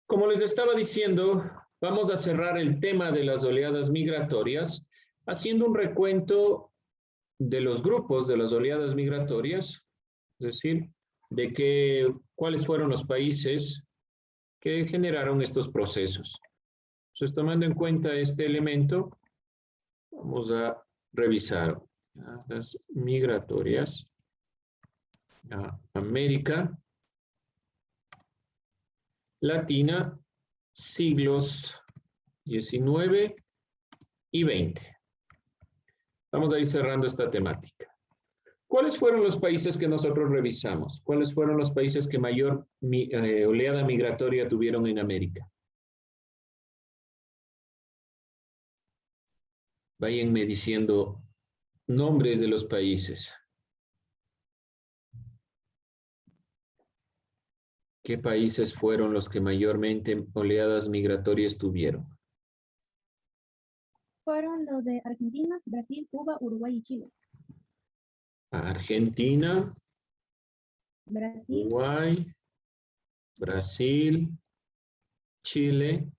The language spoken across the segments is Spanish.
Como les estaba diciendo, vamos a cerrar el tema de las oleadas migratorias haciendo un recuento de los grupos de las oleadas migratorias, es decir, cuáles fueron los países que generaron estos procesos. Entonces, tomando en cuenta este elemento, vamos a revisar las migratorias a América Latina, siglos XIX y XX. Vamos a ir cerrando esta temática. ¿Cuáles fueron los países que nosotros revisamos? ¿Cuáles fueron los países que mayor oleada migratoria tuvieron en América? Váyanme diciendo nombres de los países. ¿Qué países fueron los que mayormente oleadas migratorias tuvieron? Fueron los de Argentina, Brasil, Cuba, Uruguay y Chile. Argentina, Brasil, Uruguay, Brasil, Chile.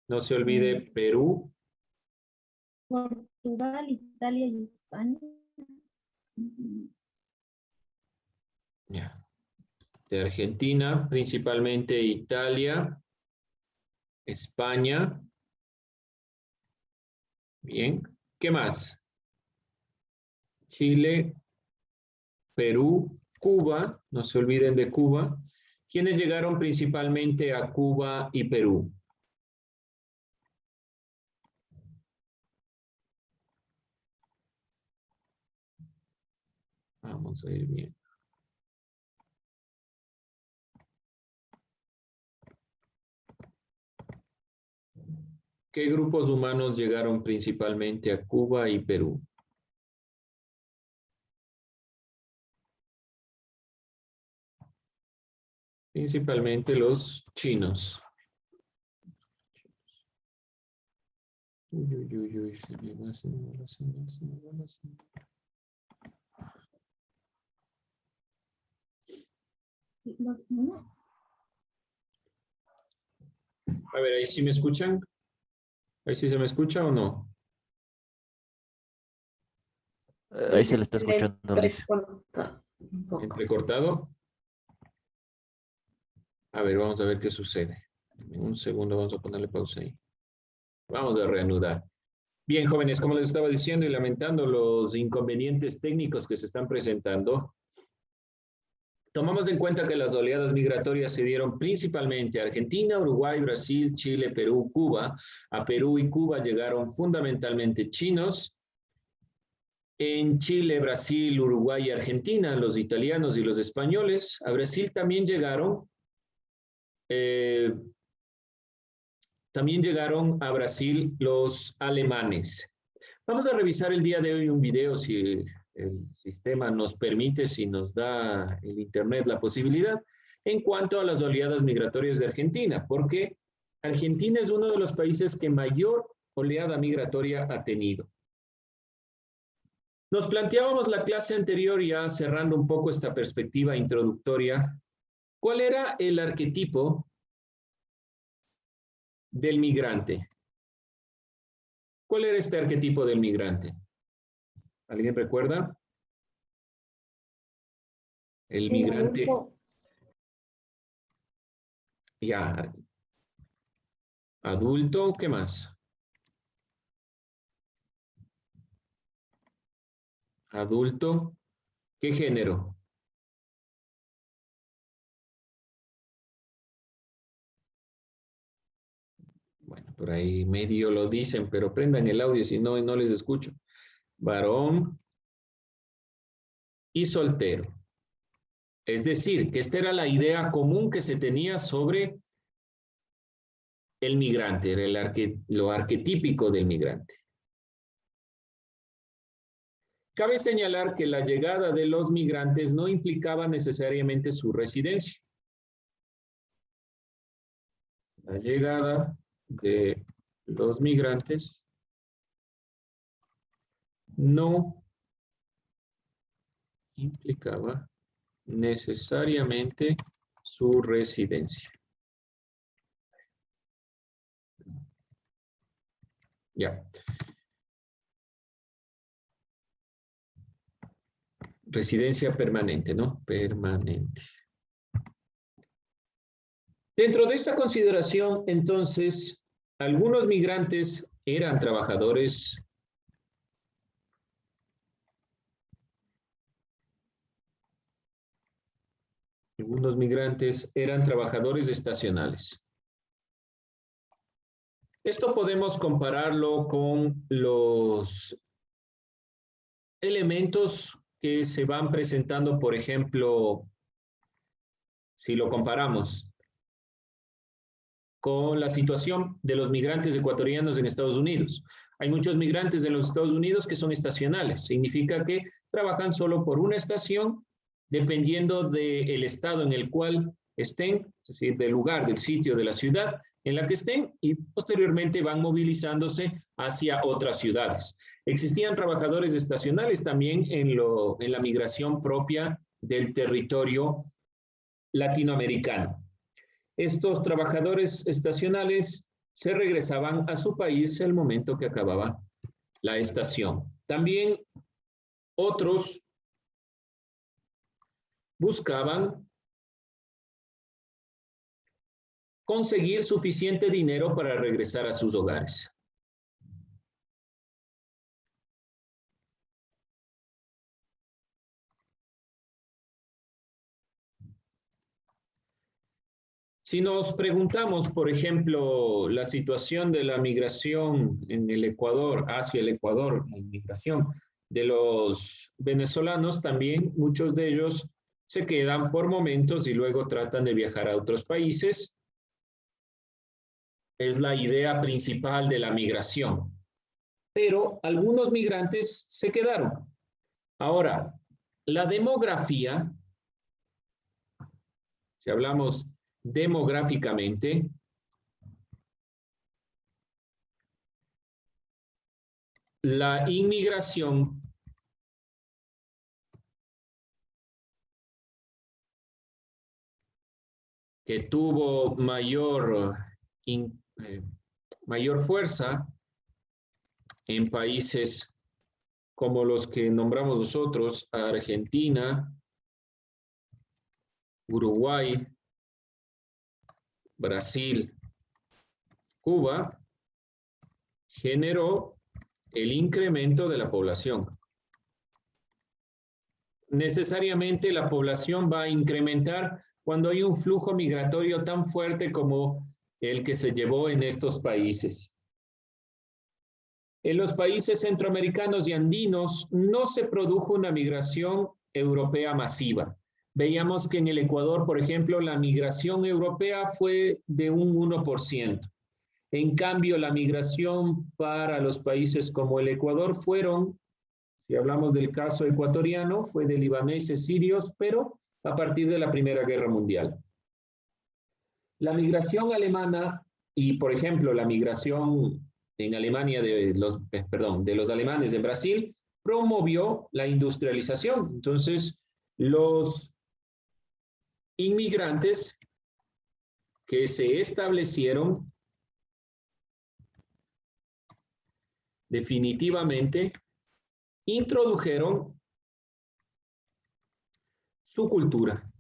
No se olvide Perú. Portugal, Italia y España. Ya. De Argentina, principalmente Italia, España. Bien. ¿Qué más? Chile, Perú, Cuba. No se olviden de Cuba. ¿Quiénes llegaron principalmente a Cuba y Perú? Vamos a ir bien. ¿Qué grupos humanos llegaron principalmente a Cuba y Perú? Principalmente los chinos. Uy, uy, uy, uy, se me va la señal, se me va la señal. A ver, ahí sí me escuchan. ¿Ahí sí se me escucha o no? Ahí se le está escuchando, Luis. ¿Entrecortado? A ver, vamos a ver qué sucede. En un segundo vamos a ponerle pausa ahí. Vamos a reanudar. Bien, jóvenes, como les estaba diciendo y lamentando los inconvenientes técnicos que se están presentando, tomamos en cuenta que las oleadas migratorias se dieron principalmente a Argentina, Uruguay, Brasil, Chile, Perú, Cuba. A Perú y Cuba llegaron fundamentalmente chinos. En Chile, Brasil, Uruguay y Argentina, los italianos y los españoles. A Brasil también llegaron a Brasil los alemanes. Vamos a revisar el día de hoy un video, si el sistema nos permite, si nos da el internet la posibilidad, en cuanto a las oleadas migratorias de Argentina, porque Argentina es uno de los países que mayor oleada migratoria ha tenido. Nos planteábamos la clase anterior, ya cerrando un poco esta perspectiva introductoria, ¿cuál era el arquetipo del migrante? ¿Cuál era este arquetipo del migrante? ¿Alguien recuerda? El migrante. Ya. Adulto, ¿qué más? Adulto, ¿qué género? Bueno, por ahí medio lo dicen, pero prendan el audio, si no, no les escucho. Varón y soltero. Es decir, que esta era la idea común que se tenía sobre el migrante, era lo arquetípico del migrante. Cabe señalar que la llegada de los migrantes no implicaba necesariamente su residencia. La llegada de los migrantes no implicaba necesariamente su residencia. Ya. Residencia permanente, ¿no? Permanente. Dentro de esta consideración, entonces, algunos migrantes eran trabajadores estacionales. Esto podemos compararlo con los elementos que se van presentando, por ejemplo, si lo comparamos con la situación de los migrantes ecuatorianos en Estados Unidos. Hay muchos migrantes en los Estados Unidos que son estacionales. Significa que trabajan solo por una estación, dependiendo del estado en el cual estén, es decir, del lugar, del sitio, de la ciudad en la que estén, y posteriormente van movilizándose hacia otras ciudades. Existían trabajadores estacionales también en la migración propia del territorio latinoamericano. Estos trabajadores estacionales se regresaban a su país al momento que acababa la estación. También otros buscaban conseguir suficiente dinero para regresar a sus hogares. Si nos preguntamos, por ejemplo, la situación de la migración en el Ecuador, hacia el Ecuador, la inmigración de los venezolanos, también muchos de ellos se quedan por momentos y luego tratan de viajar a otros países. Es la idea principal de la migración. Pero algunos migrantes se quedaron. Ahora, la demografía, si hablamos demográficamente, la inmigración que tuvo mayor fuerza en países como los que nombramos nosotros, Argentina, Uruguay, Brasil, Cuba, generó el incremento de la población. Necesariamente la población va a incrementar cuando hay un flujo migratorio tan fuerte como el que se llevó en estos países. En los países centroamericanos y andinos no se produjo una migración europea masiva. Veíamos que en el Ecuador, por ejemplo, la migración europea fue de un 1%. En cambio, la migración para los países como el Ecuador fueron, si hablamos del caso ecuatoriano, fue de libaneses, sirios, pero a partir de la Primera Guerra Mundial. La migración alemana y, por ejemplo, la migración en Alemania de los alemanes de Brasil promovió la industrialización. Entonces, los inmigrantes que se establecieron definitivamente introdujeron su cultura.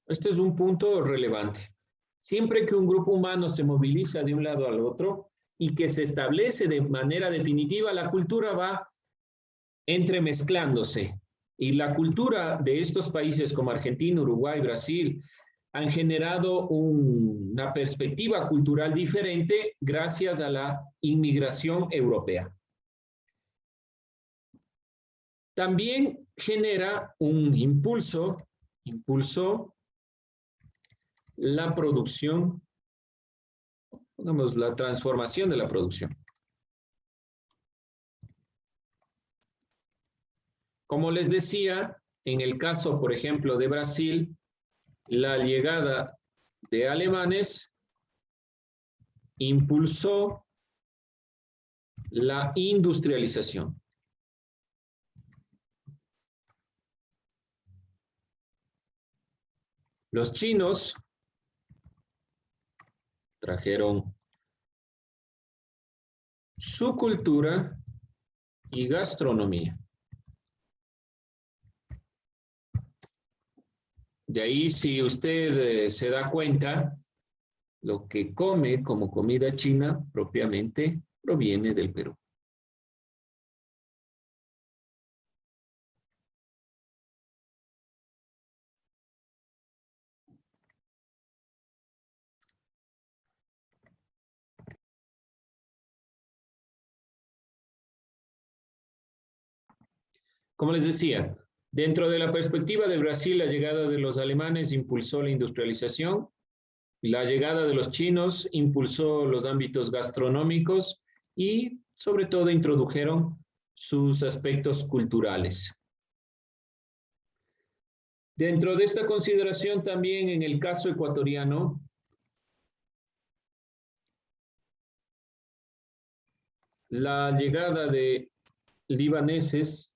Este es un punto relevante. Siempre que un grupo humano se moviliza de un lado al otro y que se establece de manera definitiva, la cultura va entremezclándose. Y la cultura de estos países como Argentina, Uruguay, Brasil, han generado una perspectiva cultural diferente gracias a la inmigración europea. También genera un impulso la producción, pongamos la transformación de la producción. Como les decía, en el caso, por ejemplo, de Brasil, la llegada de alemanes impulsó la industrialización. Los chinos trajeron su cultura y gastronomía. De ahí, si usted se da cuenta, lo que come como comida china propiamente proviene del Perú. Como les decía, dentro de la perspectiva de Brasil, la llegada de los alemanes impulsó la industrialización, la llegada de los chinos impulsó los ámbitos gastronómicos y, sobre todo, introdujeron sus aspectos culturales. Dentro de esta consideración también en el caso ecuatoriano, la llegada de libaneses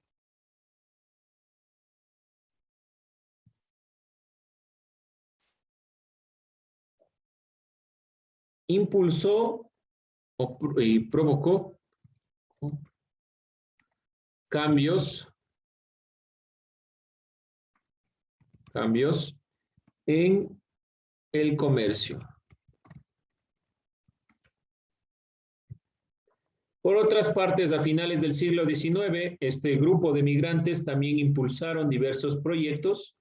impulsó y provocó cambios en el comercio. Por otras partes, a finales del siglo XIX, este grupo de migrantes también impulsaron diversos proyectos.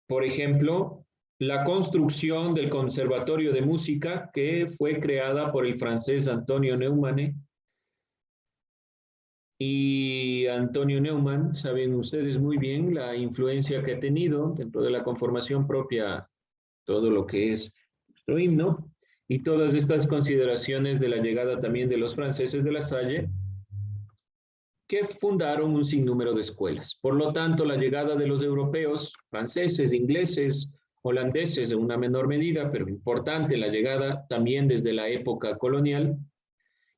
Por ejemplo, la construcción del Conservatorio de Música, que fue creada por el francés Antonio Neumann. Y Antonio Neumann, saben ustedes muy bien la influencia que ha tenido dentro de la conformación propia, todo lo que es nuestro himno, y todas estas consideraciones de la llegada también de los franceses de La Salle, que fundaron un sinnúmero de escuelas. Por lo tanto, la llegada de los europeos, franceses, ingleses, holandeses en una menor medida, pero importante la llegada también desde la época colonial,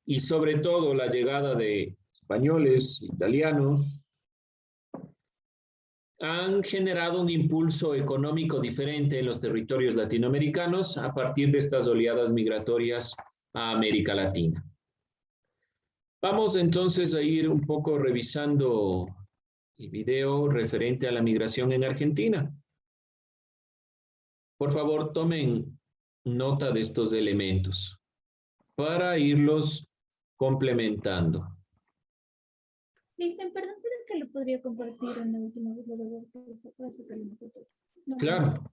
y sobre todo la llegada de españoles, italianos, han generado un impulso económico diferente en los territorios latinoamericanos a partir de estas oleadas migratorias a América Latina. Vamos entonces a ir un poco revisando el video referente a la migración en Argentina. Por favor, tomen nota de estos elementos para irlos complementando. Dicen, perdón, ¿será que lo podría compartir en la última vez? No, claro,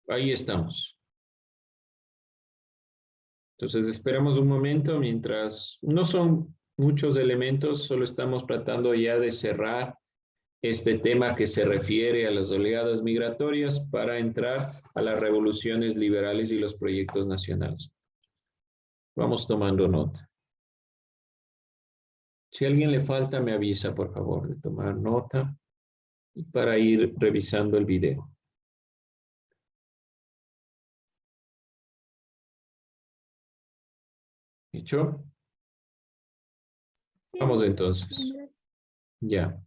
ahí estamos. Entonces esperamos un momento mientras no son muchos elementos, solo estamos tratando ya de cerrar este tema que se refiere a las oleadas migratorias para entrar a las revoluciones liberales y los proyectos nacionales. Vamos tomando nota. Si a alguien le falta, me avisa, por favor, de tomar nota y para ir revisando el video. ¿Hecho? sí, Vamos entonces. sí, Ya.